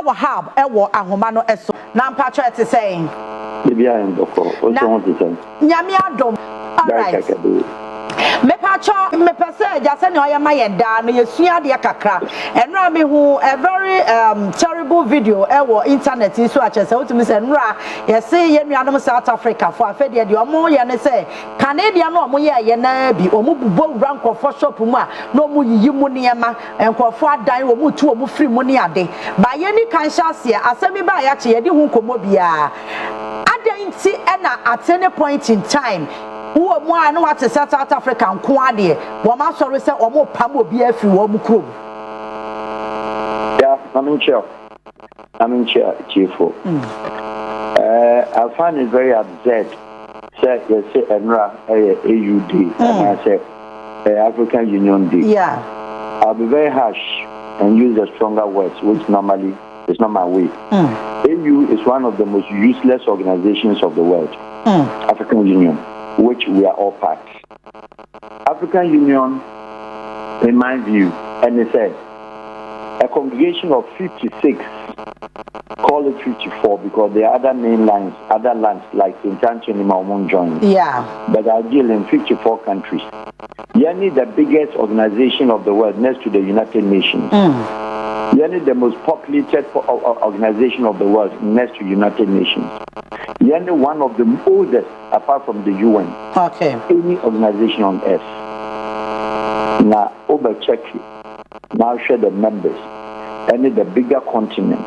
Al-Wahab ewo ahoma no eso na mpacho ete saying Bibia ndoko o so won te say nyame adom all right me pese jase ne oyema yeda no yesua de kakra enra me hu a very terrible video ewo internet so achese otumi se nra yese ye nuanom South Africa for afede de omo ye ne se Canadian no omo ye na bi omo bubo wura nkofo shop mu a no omo yiyi mu niema nkofo adan omo tu omo free mu ne ade ba ye ni conscious ye asemi ba ya che ye de hu komo bia adanti na at any point in time who are no what South Africa nko ade wo ma soro se omo pam obi afi wo mu krom. Yeah, I'm in chair, chief. I find it very upset. Say you say ENRA AUD and I say African Union Day. Yeah. I'll be very harsh and use the stronger words, which normally is not my way. AU is one of the most useless organizations of the world. African Union, which we are all part. African Union, in my view, and they said, a congregation of 56, call it 54 because there are other main lines, other lands like St. Anthony Maumon joined. Yeah. But I deal in 54 countries. Yani, the biggest organization of the world next to the United Nations. Yani, the most populated organization of the world next to United Nations. Yani, one of the oldest apart from the UN. Okay. Any organization on earth. Now, over check it. Now share the members. Any the bigger continent.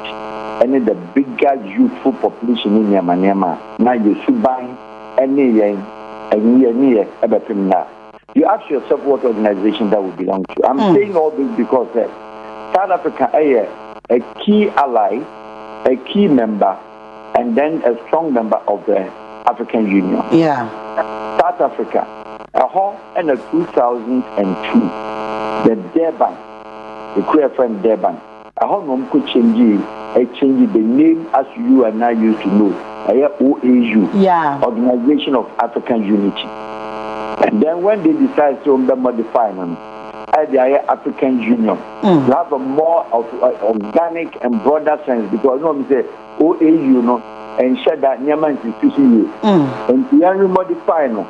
Any the bigger youthful population in Yamanema. Now you should buy any you ask yourself what organization that would belong to. I'm saying all this because South Africa a key ally, a key member, and then a strong member of the African Union. Yeah. South Africa, a whole and a 2002, the Durban, the queer friend Durban, a whole no could change the name as you and I used to know, OAU, yeah, Organization of African Unity. And then when they decide to modify them, the African Union, you have a more of organic and broader sense because no me say OAU no and share that Nyama institution and the modify no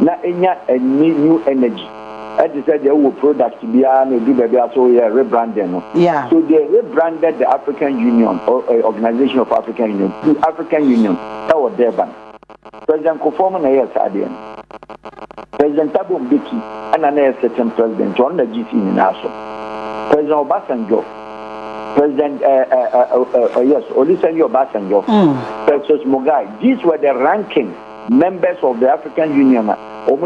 na enya a new energy. As I said, they will product to be do baby so rebranding no. Yeah. So they rebranded the African Union or Organization of African Union to African Union. That was Durban. President Kofomo na yes adian. President Thabo Mbeki and another certain president on the GC in Nassau. President Obasanjo. President Olusegun Obasanjo. President Mugai. These were the ranking members of the African Union. What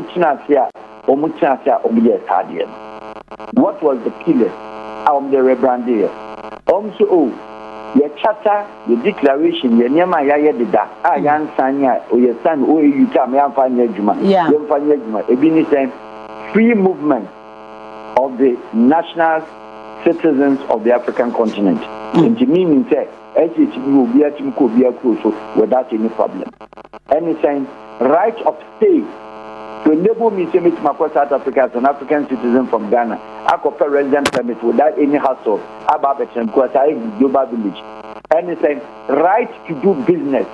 was the pillar of the rebranding? Your charter, your declaration, your name, I yan sanya, or your son, or you come, yeah, free movement of the national citizens of the African continent. And to me, means that will be a team could be a cruise without any problem. Anything, right of stay. To enable me to meet my South Africa as an African citizen from Ghana, I could pay resident permit without any hassle about it and global village. Anything, right to do business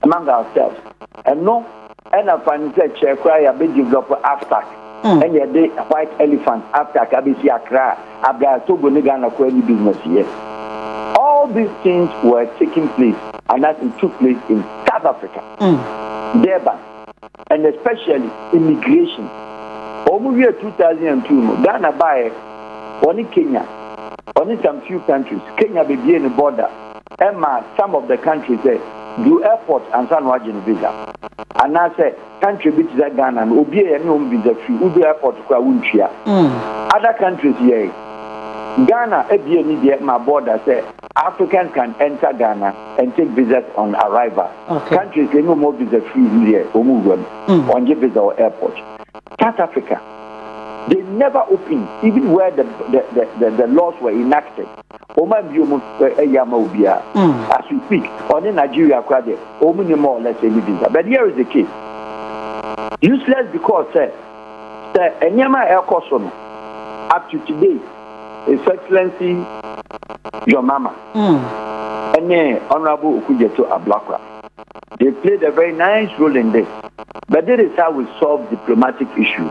among ourselves. And no, and I find that chair cry a big developer Attàck. And yet the white elephant Attàck, ABC Accra, Abga Togo Ghana any business here. All these things were taking place, and that it took place in South Africa. Durban. And especially immigration. Over year 2002, Ghana by only Kenya, only some few countries. Kenya be in the border. Emma, some of the countries say do airport and San Juan visa. And I say country which is Ghana and Obi and no visa free. Ubi airport to Kwawunchia. Other countries here, Ghana, ABN my border say Africans can enter Ghana and take visas on arrival. Okay. Countries they no more visa free here or move on the visa or airport. South Africa, they never opened, even where the laws were enacted. As we speak, on in Nigeria, only more or less any visa. But here is the case. Useless because Enyama Air Kosono up to today. His Excellency your mama and Honorable Okujeto Ablakwa. They played a very nice role in this. But this is how we solve diplomatic issues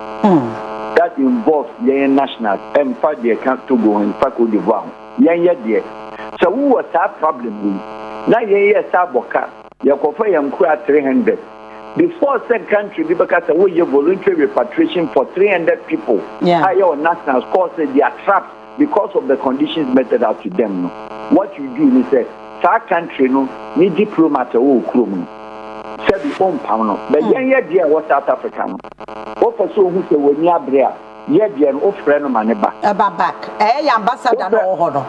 that involves the national and part the account to go and Cote d'Ivoire. So who was that problem? Now yes, Aboka, Yakofa and Kura 300. Before said country, because we have voluntary repatriation for 300 people. Higher nationals cause they are trapped because of the conditions meted out to them. What you do is say, that country no need diplomat or crew. Said the own pound. But dear was South Africa. What for so who say when you are there? Dear, old friend of my neighbor. Back. Ambassador no honor.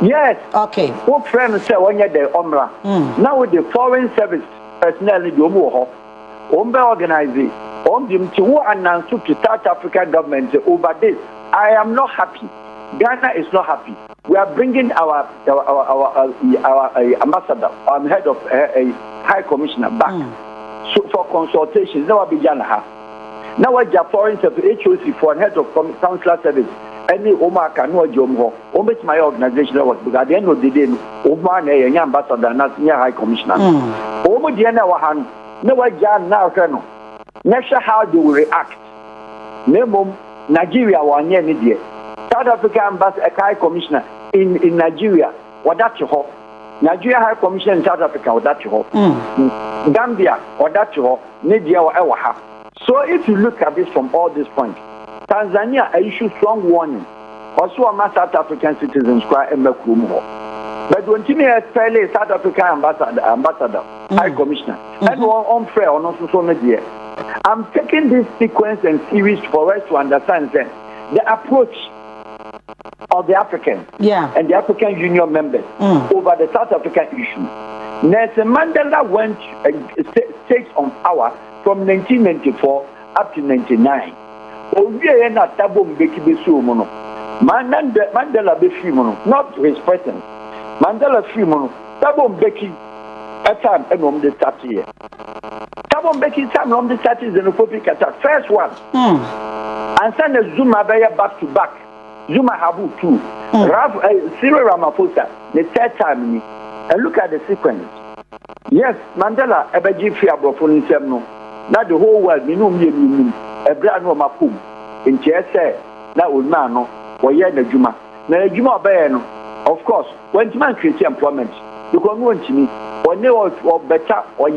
Yes. Okay. What friend say when you're there, Omra? Now with the foreign service personnel in your more. Ombe organize to announce to South African government over this. I am not happy. Ghana is not happy. We are bringing our ambassador, head of a high commissioner back so for consultations. Now be Ghana. Now what your foreign service HOC for head of consular service. Any Omar Kanu Jomho, Omit my organization was because at the end of the day, Omar a ambassador, not near high commissioner. Omo Diana Wahan. No, what Jan now, Colonel. Next, how they will react. Nemo, Nigeria, 1 year, Nigeria. South Africa ambassador, high commissioner in Nigeria, what that you hope. Nigeria high commissioner in South Africa, what that you hope. Gambia, what that you hope. Nigeria, or Al-Wahab. So if you look at this from all these points, Tanzania issued strong warning. Also, among South African citizens, cry and make room. But when Timmy has fairly South African ambassador, high commissioner, and on fair or not so media. I'm taking this sequence and series for us to understand the approach of the Africans and the African Union members over the South African issue. Nelson Mandela went stays on power from 1994 up to 1999. Mandela be free, not his presence. Mandela free mono. Tabo Mbeki at time and the start here. Tabo Mbeki time on the start is the xenophobic attack. First one. And send a Zuma back to back. Zuma Habu too. Cyril Ramaphosa the third time. And look at the sequence. Yes, Mandela ebeji free abrofo no. Not the whole world, me a brand no mapum. In Chese, that would man no, or yet the Juma. Na Juma Bayano. Of course, when man creates employment, you can go to me, or no, or better, or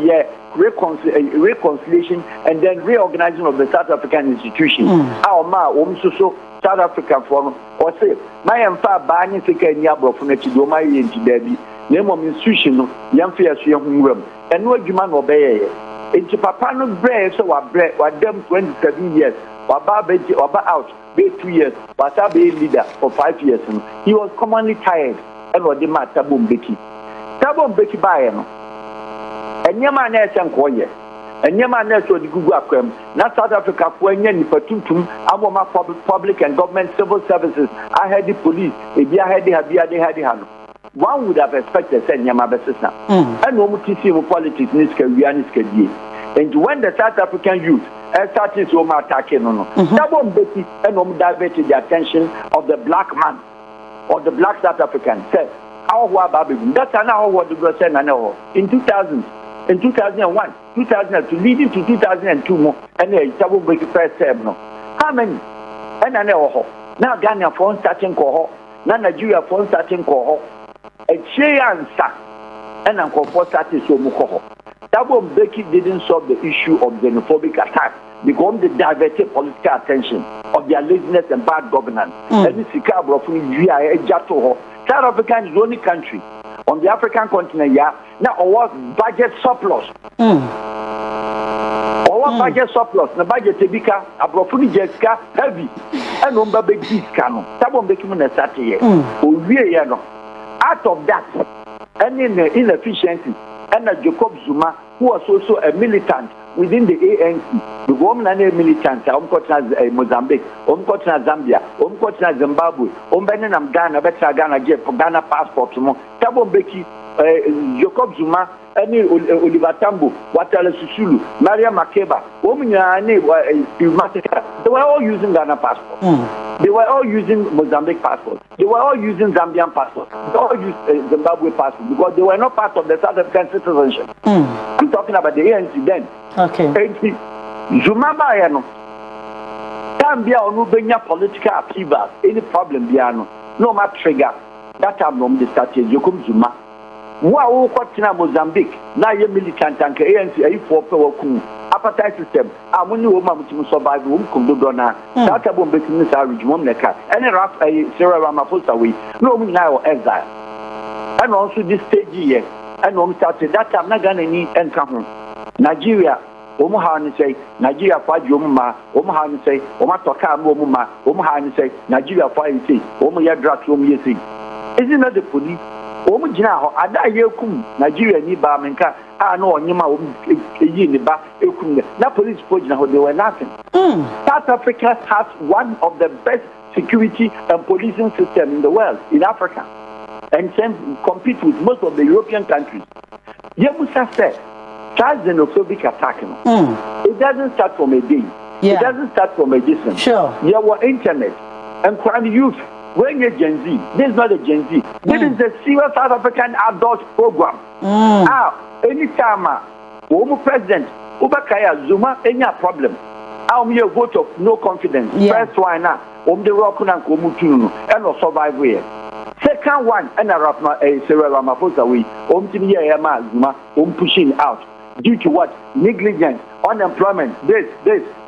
reconciliation, and then reorganizing of the South African institution. Our ma, so South African form, or say, my empire banning Sika and Yabro from the Chidoma into Debbie, name of institution, young fears, young room, and no human obey. Into Papa no bread, so I bread, or them 27 years, or Babaji, or out. 2 years, but I be leader for 5 years. He was commonly tired and was the matter Tabo Mbeki by him. And your man is Ankoye. And your man is the Google Aquam, not South Africa for any Patuntum, Amoma public and government civil services. I had the police, if you had the hand. One would have expected send Yamabesina. And no mutisimo politics niska. And when the South African youth started to attacking on Tabo Mbeki and diverted the attention of the black man or the black South African said, Al-Wahab, that's now what the girl said in 2000, in 2001, 2002, leading to 2002 more, and Tabo Mbeki first term. How many? And I know now Ghana for starting cohort, now Nigeria for starting cohort, a answer, and Uncle for starting so much. Tabo Mbeki didn't solve the issue of xenophobic attack because they diverted political attention of their laziness and bad governance. And this is South Africa is the only country on the African continent now our budget surplus. Our budget surplus, the budget tebika abrofuni jeska heavy and number big discount. Tabo Mbeki mun start here. Out of that, any inefficiency. And Jacob Zuma, who was also a militant within the ANC, the woman and a militant, Mozambique, Zambia, Zimbabwe, Ghana, Ghana, Ghana passport, Tabo Mbeki, Jacob Zuma, any Oliver Tambo, Watala Susulu, Maria Makeba, they were all using Ghana passport. They were all using Mozambique passport. They were all using Zambian passport. They all used Zimbabwe passport because they were not part of the South African citizenship. I'm talking about the ANC then. Okay. Zuma Bayano. Zambia or Nubenya political upheaval, any problem Biano, no matter trigger. That time no the started Jacob Zuma. Wow, what in Mozambique? Now you militant and ANC for appetite system. I'm only woman to survive whom come do dona. That a bomb business are Rijmon Neka. Any rap a Sarah Ramaphosa way. No now exile. And also this stage here. And home started that time not gonna need and come Nigeria. Omuhan say Nigeria for Jumma, Omuhan say, Omatoka Moma, Omuhan say Nigeria for say, Omoya drugs Omi. Isn't that the police? Omujina, Ada Yokum, Nigeria ni ba menka, no Nima Yiniba, Yokum, na police pojina, they were nothing. South Africa has one of the best security and policing system in the world, in Africa, and can compete with most of the European countries. Yemusa said, that's xenophobic attack. It doesn't start from a day. Yeah. It doesn't start from a distance. Sure. There were internet and crime youth. When you're Gen Z, this is not a Gen Z. This is a serious South African adult program. Anytime, president, Ubakaya Zuma, any problem. A vote of no confidence. First one, the Rokunan Komutunu, and no survive here. Second one, and a Sarah Ramaphosa way, Timia Zuma, pushing out. Due to what? Negligence, unemployment, this,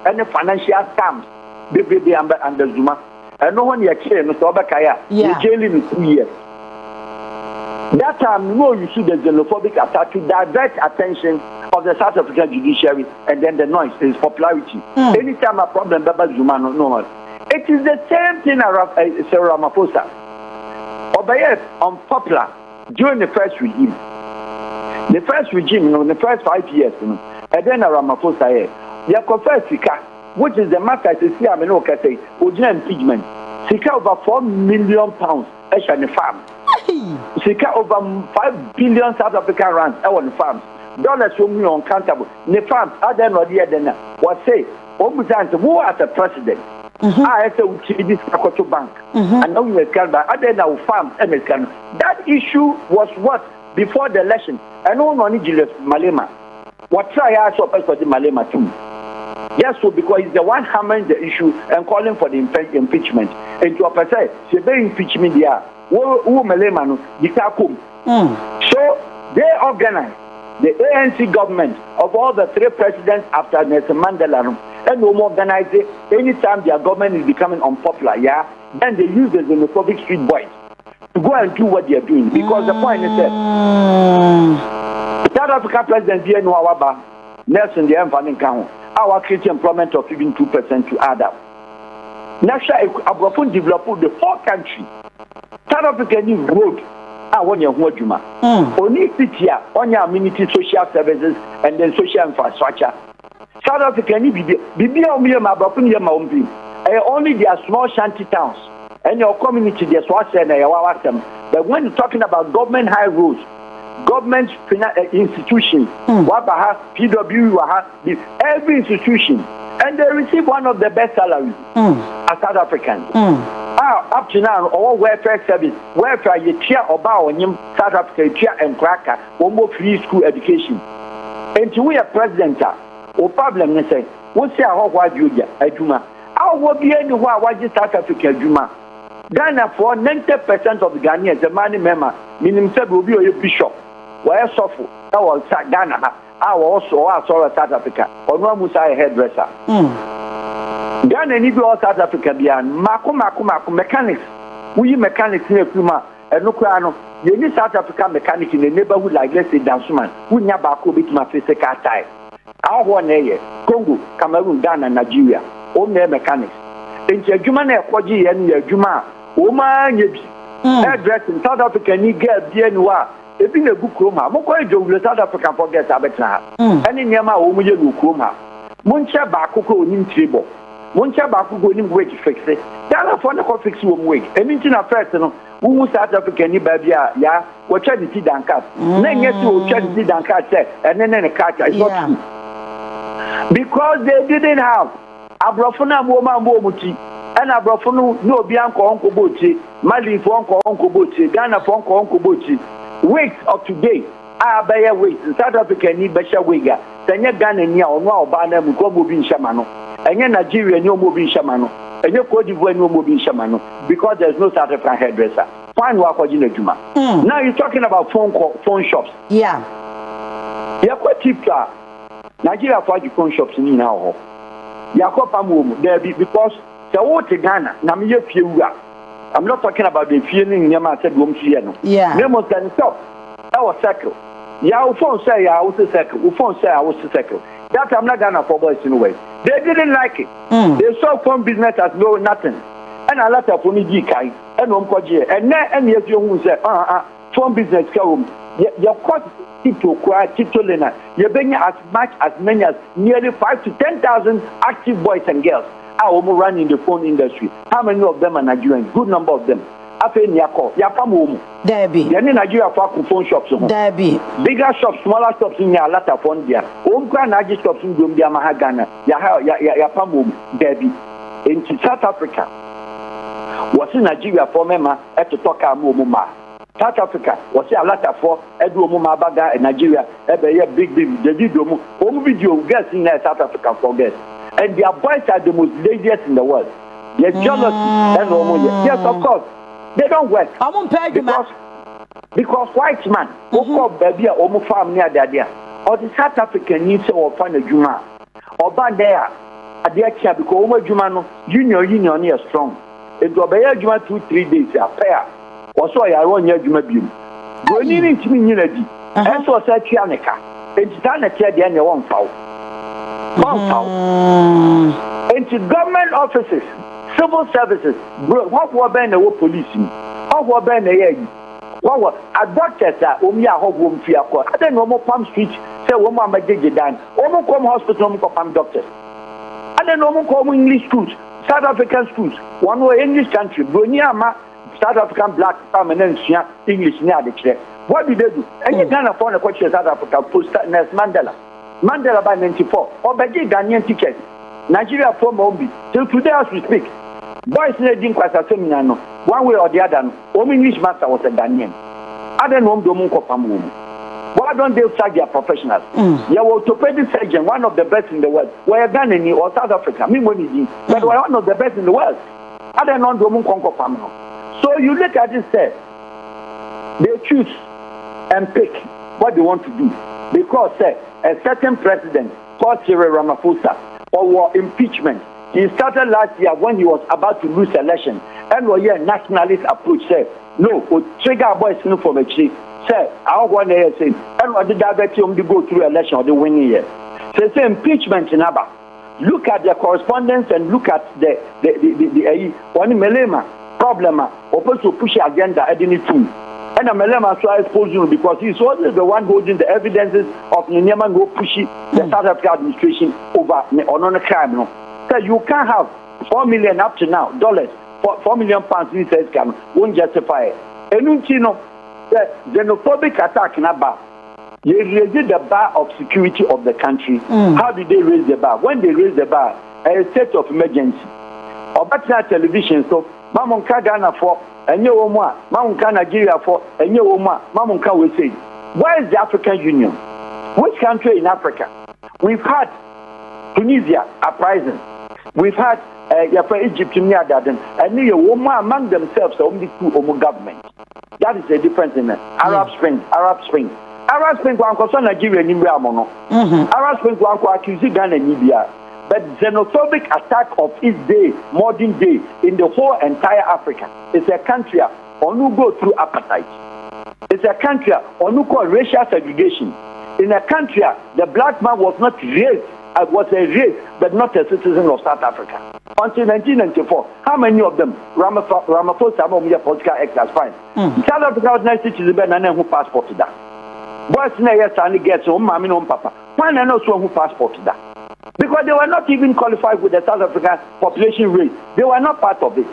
and the financial scams. Baby under Zuma. And no one yet came, Mr. Obakaya. You jailing me 2 years. That time, no, you see the xenophobic attack to divert attention of the South African judiciary and then the noise, his popularity. Anytime a problem, Baba Zuma, no. It is the same thing around Sarah Ramaphosa. Obaye unpopular during the first regime. The first regime, the first 5 years, and then Ramaphosa, they confessed Sika, which is the matter to see, say, impeachment. Sika over £4 million, the farm. Sika over 5 billion South African rands, on the farms. Dollars from me uncountable. The farms, other than what say, who as a president? I said, this Kakoto Bank, and now we can buy other than farms, that issue was what? Before the election, and no money Julius Malema. What try I saw for the Malema too. Yes, so because he's the one hammering the issue and calling for the impeachment. And to a person, say very impeachment there. Who Malema no Dikakum. So they organize the ANC government of all the 3 presidents after Nelson Mandela, and no more organize it. Anytime their government is becoming unpopular, then they use the xenophobic street boys to go and do what they are doing. Because the point is that South Africa President Nelson the Mfanin Kaho, our creating employment of even 2% to add up. National Abrafun developed the 4 country. South Africa new road. Only city, only amenity social services and then social infrastructure. South Africa need only their small shanty towns. And your community, there's what said, but when you're talking about government high roads, government institutions, PW, every institution, and they receive one of the best salaries as South Africans. Up to now, all welfare service, welfare, you cheer about him, South Africa, cheer and cracker, almost free school education. And to we a president, or problem, they say, what's your why you Juma? I will be anywhere, why you South Africa, Juma? Ghana for 90% of the Ghanaians, the money member, meaning said will be a bishop. Where suffer, I was Ghana, I also saw South Africa, or no Musa hairdresser. Ghana need all South Africa beyond Mako mechanics. We mechanics near Puma, and Nukrano, you need South African mechanic in the neighborhood like let's say Dansuman, who never could be my physical type. Our one area, Congo, Cameroon, Ghana, Nigeria, all their mechanics. In Jumane, Kwaji, and Juma. Woman, address in South Africa, you get Biennois. If in a book room, I'm going to South Africa forget Abetna. And in Yama, Umuya Lukuma. Muncha Bakuko in Tribo. One chaba go nim wage fix it. Ghana for na fix one wage. Anything na first no. Who South Africa ni baby ya what try to see dankat. Na get to try to see dankat say and then the catch is not true. Because they didn't have abrofuna woman bomuti and abrofunu no bi anko onko bochi Mali for onko onko bochi Ghana for onko onko bochi weight of today abaya weight South Africa ni besha weiga sanya Ghana ni onwa oba na mu ko bobi nshama no enye Nigeria ni omobi nshama no enye Cote d'Ivoire ni omobi nshama no because there's no South African hairdresser fine wa ko jina juma now you're talking about phone shops yeah kwa tipta Nigeria for phone shops ni na ho yakopa mu there because the wo te Ghana na me ye fiewura I'm not talking about the feeling nyama said wo mfie no yeah me must stand stop that was circle ya wo phone say ya wo circle wo phone say ya wo circle that I'm not Ghana for boys in a way they didn't like it they saw phone business as no nothing and a lot of money gi kai and wo mkoje and na and yes you hu say phone business ka wo your cost to acquire titolena you bring as much as many as nearly 5 to 10,000 active boys and girls are running the phone industry. How many of them are Nigerians? Good number of them. After Nyako, Yapamu, there be. Then Nigeria for phone shops. There be. Bigger shops, smaller shops in your latter phone there. Omka Naji shops in Gumbia Mahagana, Yapamu, there be. In South Africa, was in Nigeria for Mema at the Toka Mumuma. South Africa was a lot for Edu Mumabaga and Nigeria, big the video guests in South Africa for guests. And their boys are the most laziest in the world. They're jealous and yes, of course. They don't work. Because white man, baby or farm near there, or the South African needs to find a Juma. Or bad there at the actual because Jumano union is strong. It will be a Juma 2-3 days a pair. Or so I run your Juma beam. Go needing to me unity. And so said Chianica. It's done at the end of one foul. Into government offices, civil services, what were been the police, what were been the what were a doctors that Omia Hogum Fiako, I don't know more Palm Street, say woman by Dan, Omo come hospital Palm doctors. I don't know more come English schools, South African schools, one way English country, Bruniama, South African black permanent English near the chair. What did they do? And you can't afford a question South Africa post Nelson Mandela by 94, or by Ghanaian ticket. Nigeria for Mombi. Till today as we speak. Boys didn't quite a seminar, one way or the other. Home English master was a Ghanaian. I don't know Domunko Pamu. Why don't they tag their professionals? Your orthopedic surgeon, one of the best in the world, were Ghanaian or South Africa, but we're one of the best in the world. I don't know Domunko Pamu. So you look at this, say, they choose and pick what they want to do. Because, say, a certain president called Cyril Ramaphosa or impeachment. He started last year when he was about to lose election. And we had nationalist approach. Say, no, we trigger boys from a chief. Say, I want to say, and what did that to go through election or the winning year? Say impeachment in Abba. Look at the correspondence and look at the one melema problem. Opposed to push agenda at any tool. And a Melema so expose you because he's always the one holding the evidences of Nyaman go pushing the South African administration over on a crime. No? So you can't have $4 million up to now, dollars, £4 million in sales scam won't justify it. And you know, the xenophobic attack in Abba, they raised the bar of security of the country. How did they raise the bar? When they raised the bar, a state of emergency. Or better television, so Mamon Kagana for and you Mamunka Nigeria for and you Mamunka will say, where is the African Union? Which country in Africa? We've had Tunisia uprising. We've had Egypt near Darden, and you woman among themselves are only two governments. That is the difference in Arab Spring. Arab Spring one concern Nigeria in Ramono. Arab Spring one accuse Ghana and Libya. But xenophobic attack of its day, modern day, in the whole entire Africa. It's a country on who go through apartheid. It's a country on who call racial segregation. In a country, the black man was not raised, was a race, but not a citizen of South Africa. Until 1994, how many of them? Ramaphosa, political act, that's fine. South Africa was not citizen, but none who passport to that. Boys, yes, only gets home, mommy, home, papa. Why not who passport to that? because they were not even qualified with the South African population rate. They were not part of it.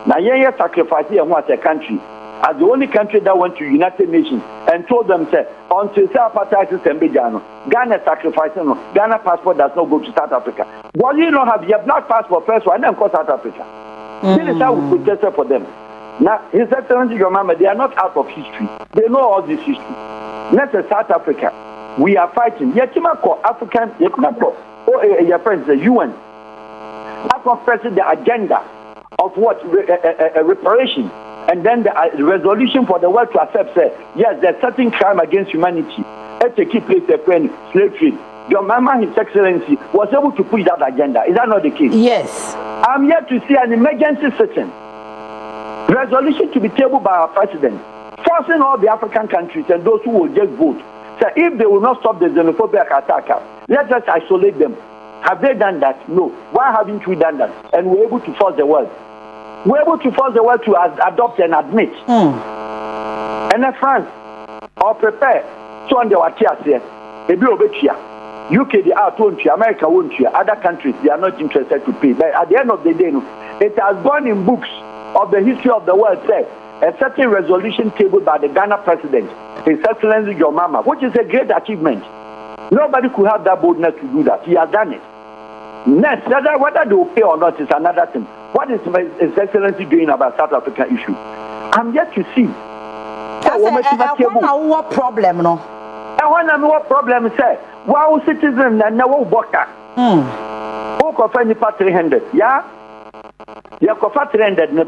Now, yeah, sacrificed here as a country, as the only country that went to United Nations and told them, say, until South is Ghana sacrificing, Ghana passport does not go to South Africa. Well, you don't have your black passport first one, and then go South Africa. This is how we protested for them. Now, His Excellency, your mama, they are not out of history. They know all this history. Next is South Africa. We are fighting. Yetimako African, Yetimako, your friends, the UN. I confessed the agenda of what reparation, and then the resolution for the world to accept. Say, yes, there's certain crime against humanity. Let's keep place the friend slave trade. Your mama, His Excellency, was able to push that agenda. Is that not the case? Yes. I'm yet to see an emergency sitting resolution to be tabled by our president, forcing all the African countries and those who will just vote. So if they will not stop the xenophobic attack, let us isolate them. Have they done that? No. Why haven't we done that? And we're able to force the world. We're able to force the world to adopt and admit. And then France, or prepare, so on the Watias here, maybe Obetia. UK, they are won't you, America won't you, other countries, they are not interested to pay. But at the end of the day, it has gone in books of the history of the world, said a certain resolution tabled by the Ghana president, His Excellency Your Mama, which is a great achievement. Nobody could have that boldness to do that. He has done it. Next, whether they will pay or not is another thing. What is His Excellency doing about South African issue? I'm yet to see. What problem, no? What problem is that? Wow, citizen and no worker. Who can find 300? Yeah? You can find 300 in a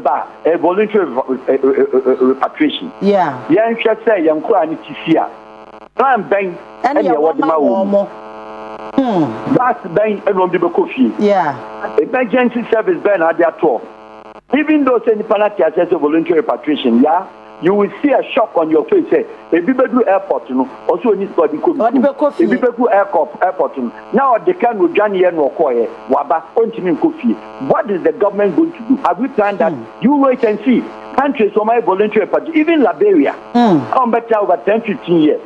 voluntary repatriation. Yeah. Young should say, young Kuan Tisia. Plan bank and your water. That's bank and on the coffee. Yeah. Emergency service ban at their tour. Even though any penalty as a voluntary repatriation, yeah, you will see a shock on your face. Say, a Bibedu airport, you know, also needs to be coffee. A Bibedu airport, now they can with Johnny and Wakoye, Waba, continue coffee. What is the government going to do? Have we planned that? You wait and see. Countries on my voluntary repatriation, even Liberia, come back over 10, 15 years,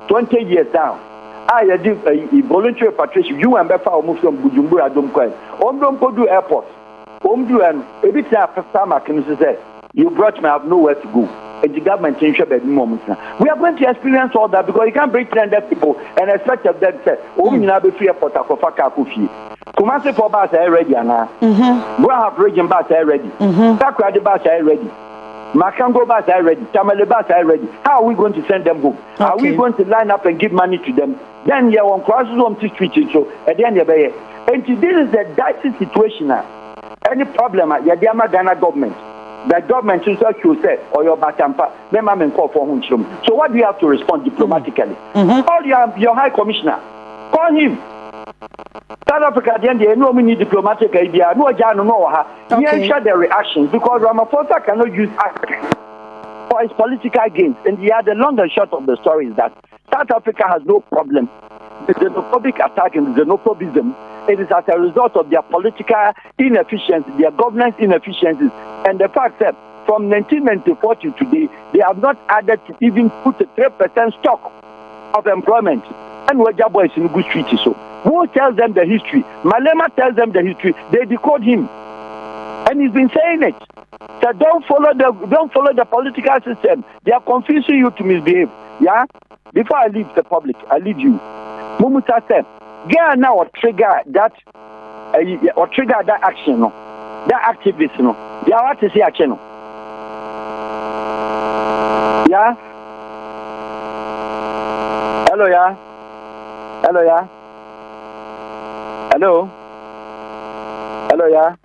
20 years down. I did a voluntary repatriation. You and Befa move from Bujumbura, Domquan. Don't go to airports. Do and a bit after summer can say, you brought me, I have nowhere to go. And the government change at the moment. We are going to experience all that because you can't bring 300 people and expect them to say, oh, we have a free airport for Fakakufi. Kumasi for bus are ready, Anna. Weàpons region bus are ready. Takrady bus are ready. Makango bus are ready. Tamale bus are ready. How are we going to send them home? Okay. Are we going to line up and give money to them? Then you on crosses on the street. So at the end of the day, and this is a dicey situation. Any problem at the Ghana government? The government is also say, or your batampa, then I'm in call for him. So what do you have to respond diplomatically? Call your high commissioner. Call him. South Africa, at the end, they know we need diplomatic idea. No, you ensure the reactions because Ramaphosa cannot use Africa for his political gains. And the long and short of the story is that South Africa has no problem. The xenophobic attack and xenophobism, it is as a result of their political inefficiency, their governance inefficiencies, and the fact that from 1994 to today, they have not added to even put a 3% stock of employment. And Wajabo is in good street. So who tells them the history? Malema tells them the history. They decode him, and he's been saying it. So don't follow the political system. They are confusing you to misbehave. Yeah. Before I leave the public, I leave you. Mumuta said, "Get now or trigger that action, no, that activist, no. They are what to say action, no. Yeah. Hello, yeah. Hello, yeah. Hello. Hello, yeah.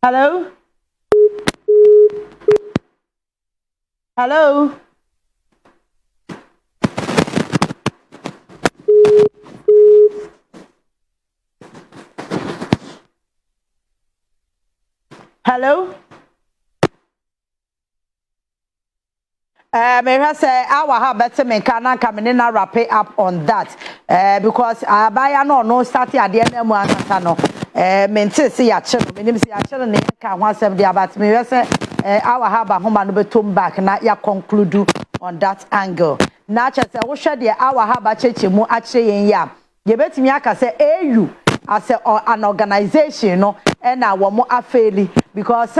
Hello? Hello? Hello? May say Al-Wahab better me can come in and wrap it up on that. Because I buy no start at the end of no. Mente see ya channel, me see ya channel ne ka ho asem dia but me say Al-Wahab ahoma no betom back na ya conclude on that angle. Na cha say wo hwe de Al-Wahab acheche mu ache yen ya. Ye betimi aka say AU as an organization no and na wo mo afeli because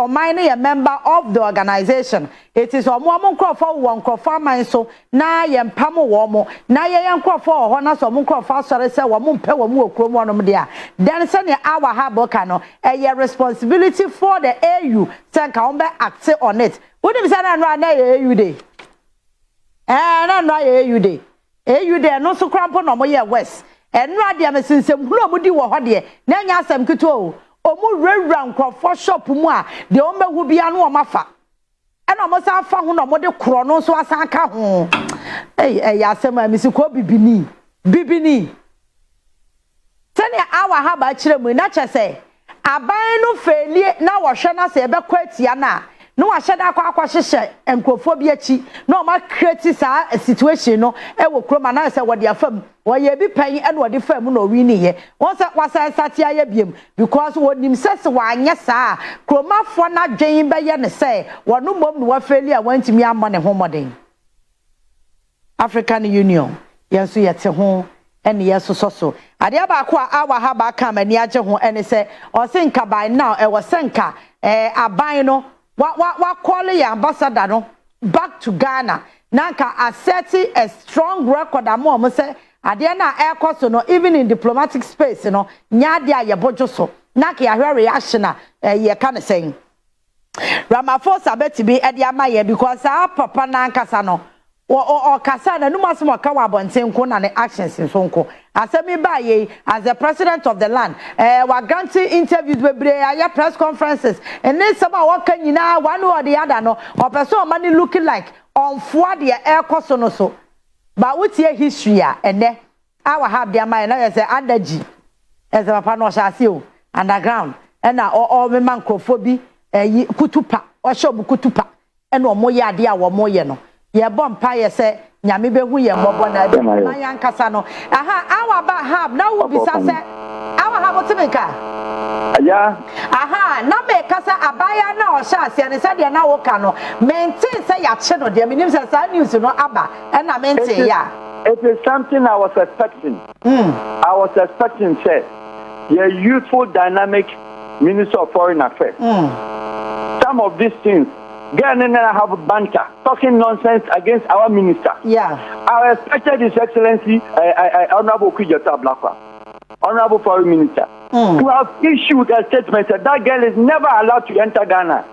mine a member of the organization. It is omo nkrofo wo nkrofo man so na ye mpam wo mo na ye nkrofo ho na so mo nkrofo sore se wo mo mpe wo mo okrom wonom de a then say ne Al-Wahab ka no a responsibility for the AU say ka on be act on it. What do you say na AU dey na AU dey AU dey no so krampo no mo ye west enra de amesinsem hu no mo di wo ho de na nya asem kito o omu rewra nkrofo shop mu a de o mehu bia no o mafa ena mo sa fa hu no mo de kro no so asan ka ho ya asem amisi ko bibini tani Al-Wahab akire mu na chese aban no felie na wo hwe na se be kwatia na no aheda akwa hyehye enkrofo bi achi na o ma create sa situation no e wo kroma na se wo de afam wo ye bi pan e no de fam no wi ni ye won se wasa sati aye biem because wo nim sese wa anya sa kroma fo na dwen be ye ne se wo no mom no wa feli a wantimi amọ ne homoden African Union yenso yete ho ene yesososo ade aba ko a Al-Wahab aka mani age ho ene se o se nka by now e wo senka aban no wa call your ambassador no back to Ghana nanka assert a strong record am say ade na ekoso no even in diplomatic space no nya ade a yebojo so nanka ya hwe reaction a ye ka ne sen Ramaphosa betibi ade amaye because papa nanka sa no o kasa na numa so ka wa bonten ko na ne actions so nko asemi ba ye as the president of the land wa granting interviews bebre aya press conferences and then some wa kan nyina one or the other no o person mani looking like on for the air coso no so but what your history ene Al-Wahab dia man na say adaji as papa no shase o underground and na o me man krofobi kutupa o shobu kutupa and o moye ade a wo moye no ye bompa ye se nyame behu ye mbobo na bi na yankasa no aha Al-Wahab na wo bisa se Al-Wahab tibika aya aha na me kasa abaya na o sha ase ne se de na wo ka no maintain se ya che no de minim se sa news no aba e na maintain ya it is something I was expecting. I was expecting say your youthful dynamic Minister of Foreign Affairs. Some of these things Ghanaians have banter, talking nonsense against our minister. Yeah. I expected His Excellency, Honorable Kujata Blakwa, Honorable Foreign Minister, to have issued a statement that girl is never allowed to enter Ghana.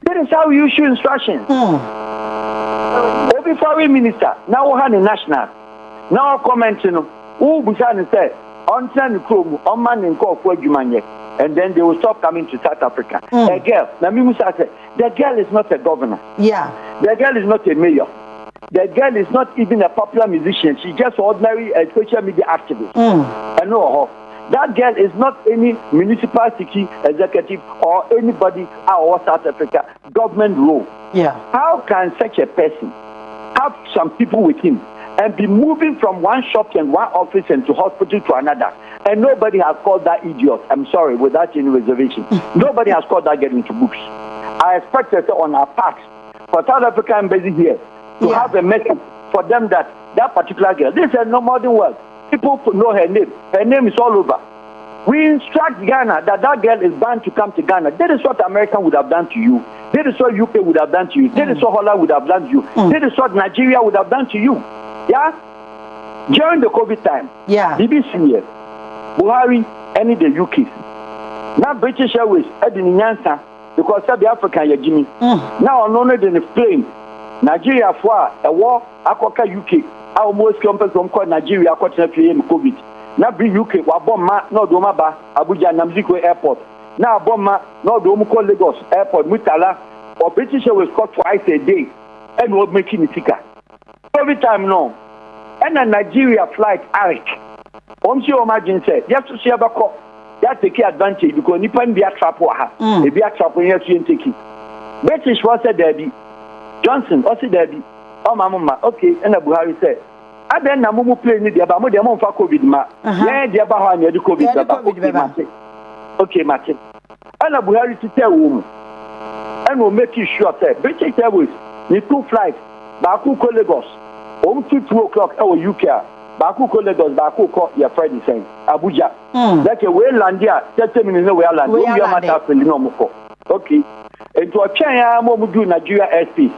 That is how you issue instructions. Every Foreign Minister, now we have a national, now commenting, who Busan said, on San Krum, on man in call for Jumanye. And then they will stop coming to South Africa. The girl, Namimusa said, the girl is not a governor. Yeah. The girl is not a mayor. The girl is not even a popular musician. She's just ordinary social media activist. I know her. That girl is not any municipal city executive or anybody out of South Africa government role. Yeah. How can such a person have some people with him and be moving from one shop and one office and to hospital to another? And nobody has called that idiot. I'm sorry, without any reservation. Nobody has called that girl into books. I expected on our part for South Africa embassy here to have a message for them that particular girl, this is no more than words. People know her name. Her name is all over. We instruct Ghana that girl is banned to come to Ghana. That is what America would have done to you. That is what UK would have done to you. That is what Holland would have done to you. That is what Nigeria would have done to you. Yeah? During the COVID time, BBC here, Buhari, any the UK. Now British Airways, Edin Nyansa, because South Africa, Jimmy. Now on only the plane, Nigeria for a war, Akoka UK, our most companies from Nigeria, COVID. na bri UK wa bomma na do ma ba Abuja Namziko airport na bomma na do mu call Lagos airport Mutala or British Airways cut twice a day and we making it ticker every time no and a Nigeria flight Arik see imagine say just to see about that take advantage because nipan be a trap wa ha e be a trap when you take it British was said there be Johnson also there be mama okay and Buhari said aden na mumu play ni dia ba mo dia mo fa covid ma yeah dia ba ha na di covid ba okay mate ana Buhari to tell wo and we make sure that British Airways ni 2 flights ba ku ko Lagos 2 o'clock our UK ba ku ko Lagos ba ku ko your friend saying Abuja that we land there 30 minutes we land we are matter for no mo okay and to try ya mo do Nigeria airspace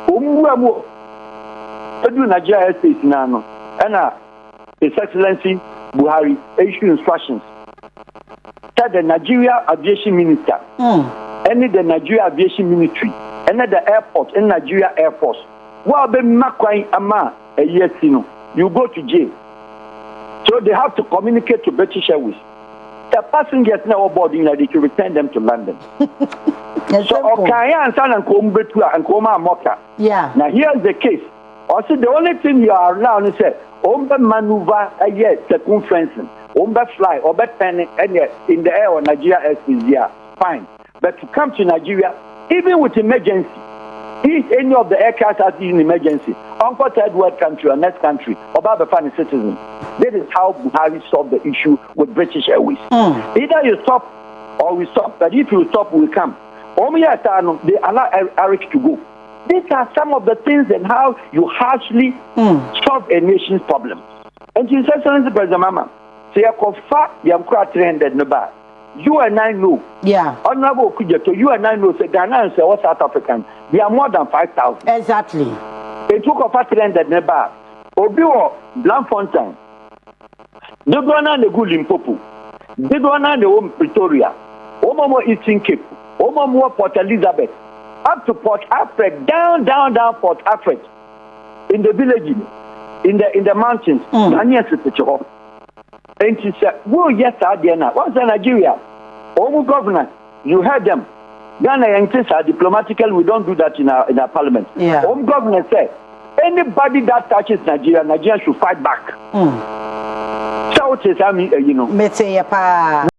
mo do Nigeria airspace na no and His Excellency Buhari issue instructions that the Nigeria Aviation Minister and the Nigeria Aviation Ministry and the airport in Nigeria Air Force well be makwai ama a year sino you go to jail so they have to communicate to British Airways the passengers now boarding that they can return them to London. So okay and son and come betua and come moka. Yeah. Now here's the case. Also the only thing you are allowed is say ombe maneuver circumferencing, ombe fly or bet penny and in the air or Nigeria airspace yeah, fine. But to come to Nigeria, even with emergency, if any of the aircraft has in emergency, uncle third world country or next country, about the foreign citizens, that is how Buhari solved the issue with British Airways. Either you stop or we stop, but if you stop, we come. They allow Eric to go. These are some of the things and how you harshly solve a nation's problem. And His Excellency President Mama, say I confirm the 300 number. You and I know. Yeah. Honorable Kujato, you and I know, say Ghanaians or South Africans, they are more than 5,000. Exactly. They took off 300 number. Obiwo, Blanfontaine, the Ghana and the good Limpopo, the Ghana and the Pretoria, Omomo Eastern Cape, Omomo Port Elizabeth, up to Port Alfred, down Port Alfred, in the villages, in the mountains, and she said, "Whoa, yes, Adiana. What's in Nigeria? Omu governor, you heard them. Ghanaians are diplomatically. We don't do that in our parliament. Yeah. Omu governor said, anybody that touches Nigeria, Nigeria should fight back. So it is, you know.